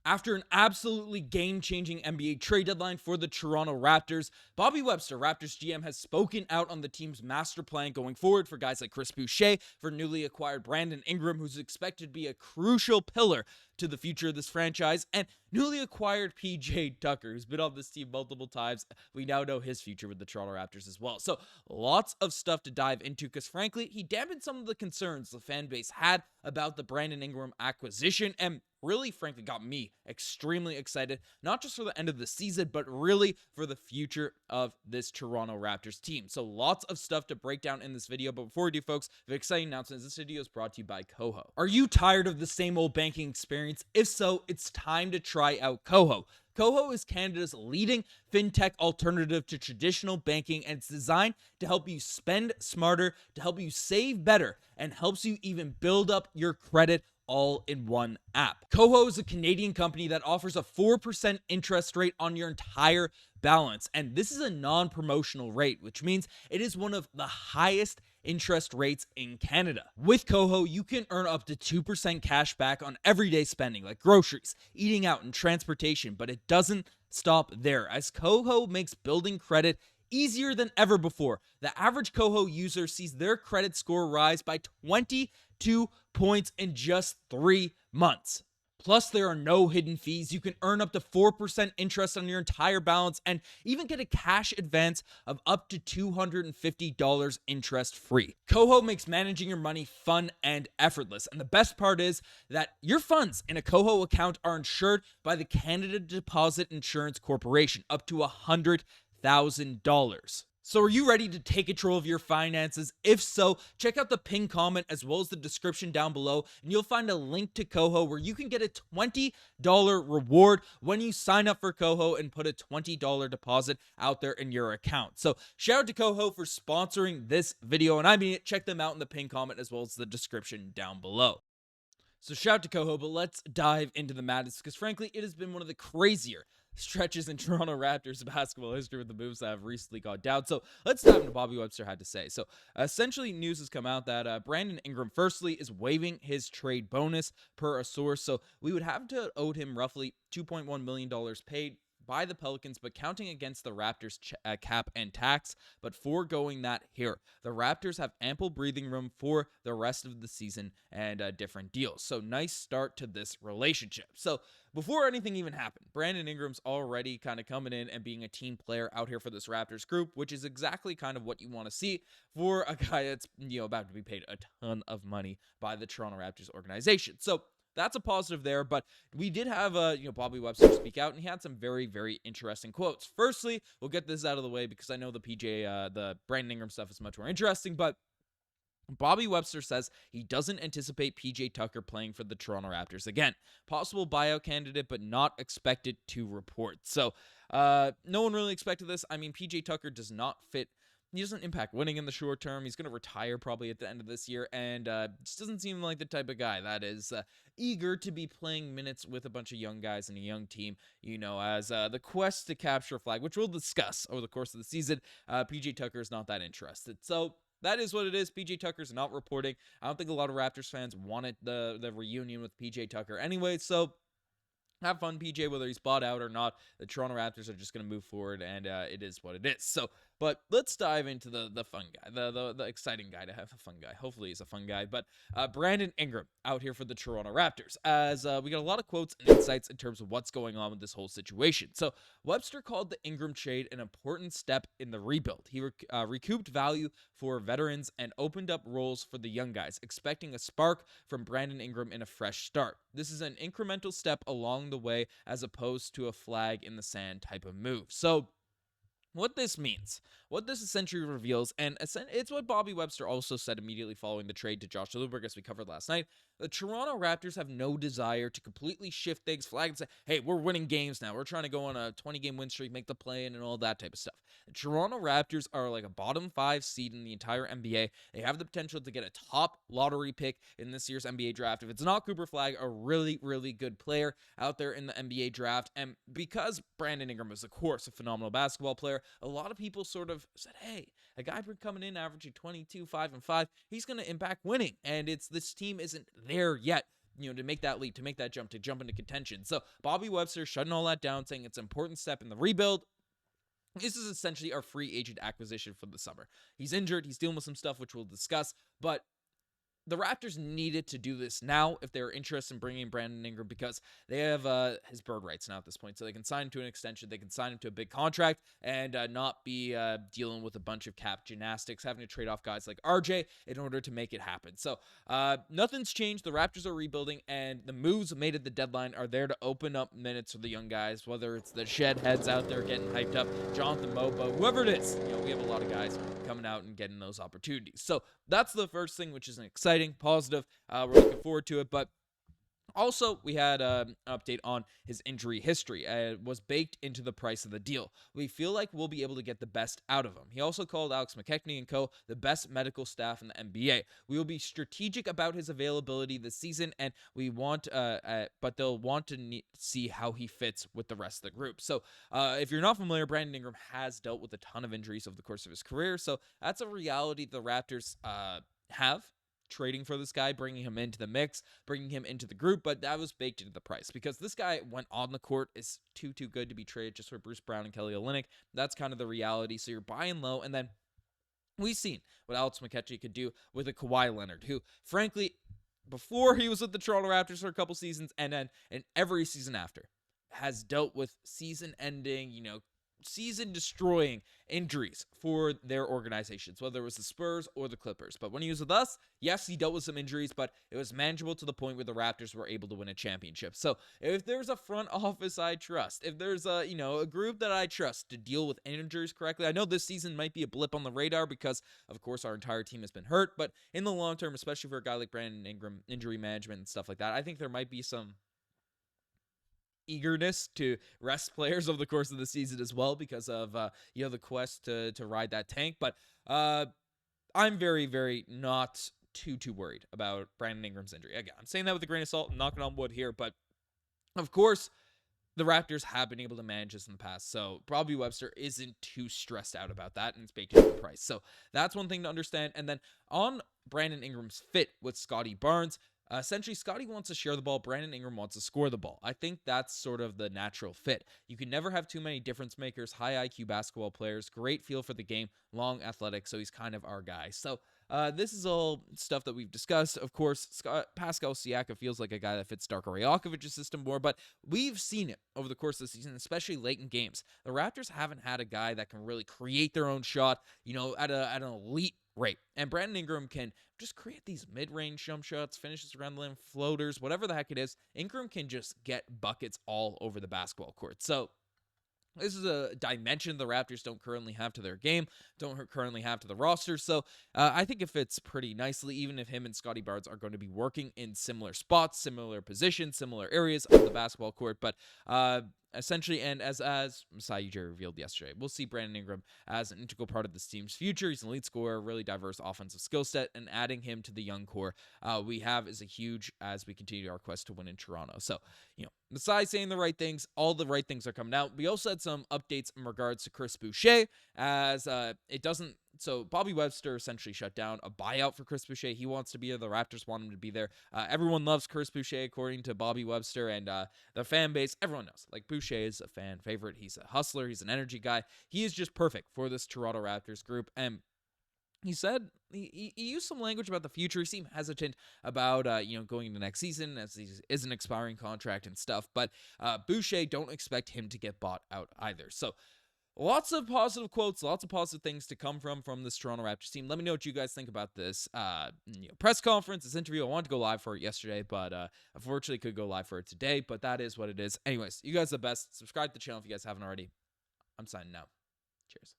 After an absolutely game-changing NBA trade deadline for the Toronto Raptors, Bobby Webster, Raptors GM, has spoken out on the team's master plan going forward for guys like Chris Boucher, for newly acquired Brandon Ingram, who's expected to be a crucial pillar to the future of this franchise, and newly acquired PJ Tucker, who's been on this team multiple times. We now know his future with the Toronto Raptors as well. So lots of stuff to dive into because, frankly, he dampened some of the concerns the fan base had about the Brandon Ingram acquisition and really, frankly, got me extremely excited, not just for the end of the season, but really for the future of this Toronto Raptors team. So lots of stuff to break down in this video. But before we do, folks, the exciting announcement is this video is brought to you by Koho. Are you tired of the same old banking experience? If so, it's time to try out Koho. Koho is Canada's leading fintech alternative to traditional banking, and it's designed to help you spend smarter, to help you save better, and helps you even build up your credit all in one app. Koho is a Canadian company that offers a 4% interest rate on your entire balance, and this is a non-promotional rate, which means it is one of the highest interest rates in Canada. With Koho, you can earn up to 2% cash back on everyday spending like groceries, eating out, and transportation, but it doesn't stop there, as Koho makes building credit easier than ever before. The average Koho user sees their credit score rise by 22 points in just 3 months. Plus, there are no hidden fees. You can earn up to 4% interest on your entire balance and even get a cash advance of up to $250 interest free. Koho makes managing your money fun and effortless. And the best part is that your funds in a Koho account are insured by the Canada Deposit Insurance Corporation up to $100,000. So are you ready to take control of your finances? If so, check out the pinned comment as well as the description down below, and you'll find a link to Koho where you can get a $20 reward when you sign up for Koho and put a $20 deposit out there in your account. So shout out to Koho for sponsoring this video, and I mean it. Check them out in the pinned comment as well as the description down below. So shout out to Koho, but let's dive into the madness because, frankly, it has been one of the crazier stretches in Toronto Raptors basketball history with the moves that have recently gone down. So let's dive into what Bobby Webster had to say. So essentially, news has come out that Brandon Ingram, firstly, is waiving his trade bonus per a source. So we would have to owe him roughly $2.1 million paid by the Pelicans, but counting against the Raptors cap and tax, but foregoing that here. The Raptors have ample breathing room for the rest of the season and different deals. So nice start to this relationship. So before anything even happened, Brandon Ingram's already kind of coming in and being a team player out here for this Raptors group, which is exactly kind of what you want to see for a guy that's, about to be paid a ton of money by the Toronto Raptors organization. So that's a positive there, but we did have Bobby Webster speak out, and he had some very, very interesting quotes. Firstly, we'll get this out of the way because I know the Brandon Ingram stuff is much more interesting, but Bobby Webster says he doesn't anticipate PJ Tucker playing for the Toronto Raptors again. Possible buyout candidate, but not expected to report. So no one really expected this. I mean, PJ Tucker does not fit. He doesn't impact winning in the short term. He's going to retire probably at the end of this year, and just doesn't seem like the type of guy that is eager to be playing minutes with a bunch of young guys and a young team, as the quest to capture a flag, which we'll discuss over the course of the season. PJ Tucker is not that interested. So that is what it is. PJ Tucker's not reporting. I don't think a lot of Raptors fans wanted the reunion with PJ Tucker anyway, so have fun, PJ, whether he's bought out or not. The Toronto Raptors are just going to move forward, and it is what it is. So, but let's dive into the fun guy, the exciting guy to have a fun guy. Hopefully he's a fun guy. But Brandon Ingram out here for the Toronto Raptors, as we got a lot of quotes and insights in terms of what's going on with this whole situation. So Webster called the Ingram trade an important step in the rebuild. He recouped value for veterans and opened up roles for the young guys, expecting a spark from Brandon Ingram in a fresh start. This is an incremental step along the way as opposed to a flag in the sand type of move. So what this means, what this essentially reveals, and it's what Bobby Webster also said immediately following the trade to Josh Lubberg, as we covered last night. The Toronto Raptors have no desire to completely shift things, flag, and say, hey, we're winning games now. We're trying to go on a 20-game win streak, make the play-in, and all that type of stuff. The Toronto Raptors are like a bottom 5 seed in the entire NBA. They have the potential to get a top lottery pick in this year's NBA draft. If it's not Cooper Flag, a really, really good player out there in the NBA draft. And because Brandon Ingram is, of course, a phenomenal basketball player, a lot of people sort of said, hey, a guy coming in averaging 22, 5, and 5, he's going to impact winning. And this team isn't there yet. to make that leap, to make that jump, to jump into contention. So Bobby Webster shutting all that down, saying it's an important step in the rebuild. This is essentially our free agent acquisition for the summer. He's injured. He's dealing with some stuff, which we'll discuss, but the Raptors needed to do this now if they're interested in bringing in Brandon Ingram, because they have his bird rights now at this point. So they can sign him to an extension. They can sign him to a big contract and not be dealing with a bunch of cap gymnastics, having to trade off guys like RJ in order to make it happen. So nothing's changed. The Raptors are rebuilding, and the moves made at the deadline are there to open up minutes for the young guys, whether it's the Shed heads out there getting hyped up, Jonathan Mobo, whoever it is. We have a lot of guys coming out and getting those opportunities. So that's the first thing, which is an exciting, positive. We're looking forward to it. But also, we had an update on his injury history. It was baked into the price of the deal. We feel like we'll be able to get the best out of him. He also called Alex McKechnie and co. the best medical staff in the NBA. We will be strategic about his availability this season, and we want, but they'll want to see how he fits with the rest of the group. So, if you're not familiar, Brandon Ingram has dealt with a ton of injuries over the course of his career. So that's a reality the Raptors have. Trading for this guy, bringing him into the mix, bringing him into the group, but that was baked into the price because this guy, when on the court, is too good to be traded just for Bruce Brown and Kelly Olynyk. That's kind of the reality. So you're buying low, and then we've seen what Alex McKechnie could do with a Kawhi Leonard, who, frankly, before he was with the Toronto Raptors for a couple seasons, and then in every season after, has dealt with season-ending, season-destroying injuries for their organizations, whether it was the Spurs or the Clippers. But when he was with us, yes, he dealt with some injuries, but it was manageable to the point where the Raptors were able to win a championship. So if there's a front office I trust, if there's a group that I trust to deal with injuries correctly, I know this season might be a blip on the radar because, of course, our entire team has been hurt, but in the long term, especially for a guy like Brandon Ingram, injury management and stuff like that, I think there might be some eagerness to rest players over the course of the season as well because of the quest to ride that tank. But I'm very, very not too worried about Brandon Ingram's injury. Again, I'm saying that with a grain of salt, I'm knocking on wood here, but of course the Raptors have been able to manage this in the past, so Bobby Webster isn't too stressed out about that, and it's baked into the price. So that's one thing to understand. And then on Brandon Ingram's fit with Scottie Barnes, essentially, Scottie wants to share the ball. Brandon Ingram wants to score the ball. I think that's sort of the natural fit. You can never have too many difference makers, high IQ basketball players, great feel for the game, long athletic, so he's kind of our guy. So this is all stuff that we've discussed. Of course, Pascal Siakam feels like a guy that fits Darko Rajakovic's system more, but we've seen it over the course of the season, especially late in games. The Raptors haven't had a guy that can really create their own shot, at an elite rate. And Brandon Ingram can just create these mid-range jump shots, finishes around the rim, floaters, whatever the heck it is. Ingram can just get buckets all over the basketball court. So this is a dimension the Raptors don't currently have to their game, don't currently have to the roster. So I think it fits pretty nicely, even if him and Scottie Barnes are going to be working in similar spots, similar positions, similar areas of the basketball court. But essentially, and as Masai Ujiri revealed yesterday, we'll see Brandon Ingram as an integral part of this team's future. He's an elite scorer, really diverse offensive skill set, and adding him to the young core we have is a huge as we continue our quest to win in Toronto. So, Masai saying the right things, all the right things are coming out. We also had some updates in regards to Chris Boucher, as so Bobby Webster essentially shut down a buyout for Chris Boucher. He wants to be there. The Raptors want him to be there. Everyone loves Chris Boucher, according to Bobby Webster, and the fan base, everyone knows. Like, Boucher is a fan favorite. He's a hustler. He's an energy guy. He is just perfect for this Toronto Raptors group. And he said he used some language about the future. He seemed hesitant about going into next season, as he is an expiring contract and stuff. But Boucher, don't expect him to get bought out either. So lots of positive quotes, lots of positive things to come from this Toronto Raptors team. Let me know what you guys think about this press conference, this interview. I wanted to go live for it yesterday, but unfortunately could go live for it today. But that is what it is. Anyways, you guys are the best. Subscribe to the channel if you guys haven't already. I'm signing out. Cheers.